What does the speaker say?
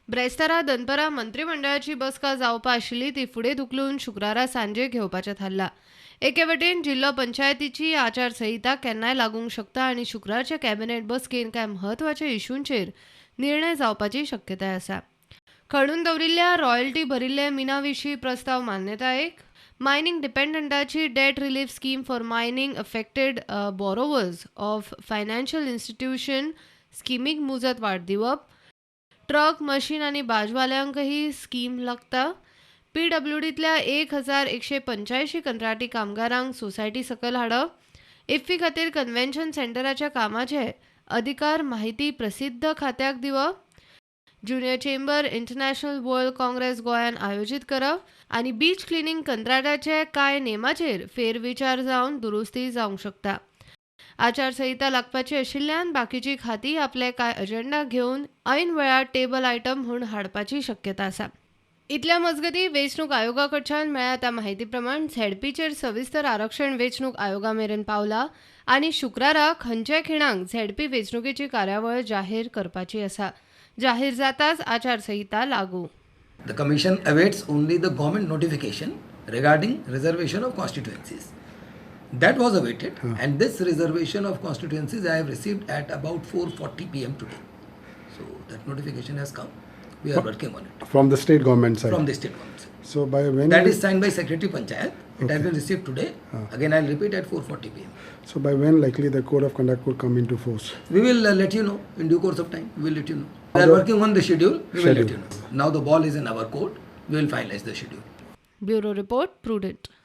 ब्रेस्तारा दनपरा मंत्रिमंडळाची बसका जावपा आशिल्ली ती फुडें धुकलून शुक्रारा सांजे घेवपाचें थारला. एके वटेन जिल्लो पंचायतीची आचारसंहिता केन्नाय लागूंक शकता आनी शुक्रारच्या कॅबिनेट बसकेन कांय म्हत्वाच्या इश्यूंचेर निर्णय जावपाची शक्यताय आसा. खणून दवरिल्ल्या रॉयल्टी भरिल्ले मिनाविशीं प्रस्ताव मान्यतायेक, मायनिंग डिपेंडंटाची debt relief scheme for mining affected borrowers of financial institution स्किमीक मुजत वाड दिवप, ट्रक मशीन आनी बाजवाल्यांक ही स्कीम लागता, PWDंतल्या 1185 कंत्राटी कामगारांक सोसायटी सकयल हाडप, इफ्फी खातीर कन्व्हेन्शन सेंटराच्या कामाचे अधिकार माहिती प्रसिद्ध खात्याक दिवप, junior chamber international world Congress गोंयान आयोजीत करप आनी बीच क्लिनिंग कंत्राटाचे कांय नेमाचेर फेरविचार जावन दुरुस्ती जावंक शकता. आचारसंहिता लागपाची आशिल्ल्यान बाकीची खाती आपले कांय अजेंडा घेवन ऐन वेळार टेबल आयटम म्हूण हाडपाची शक्यता आसा. इतल्या मजगतीं वेंचणूक आयोगा कडच्यान मेळ्ळ्या त्या म्हायती प्रमाण झेडपीचेर सविस्तर आरक्षण वेंचणूक आयोगा मेरेन पावला आनी शुक्रारा खंयच्याय खिणाक झेडपी वेंचणुकेची कार्यावळ जाहीर करपाची आसा. जाहीर जाताच आचारसंहिता लागू. The Commission awaits only the government notification regarding reservation of constituencies. That was awaited, and this reservation of constituencies I have received at about 4:40 p.m. today. So that notification has come. We are working on it. From the state government side? From the state government side. So by when? That is signed by Secretary Panchayat. It has been received today. Again, I'll repeat at 4:40 p.m. So by when likely the code of conduct could come into force? We will let you know in due course of time. We will let you know. We are working on the schedule. We will let you know. Now the ball is in our court. We will finalize the schedule. Bureau Report, Prudent.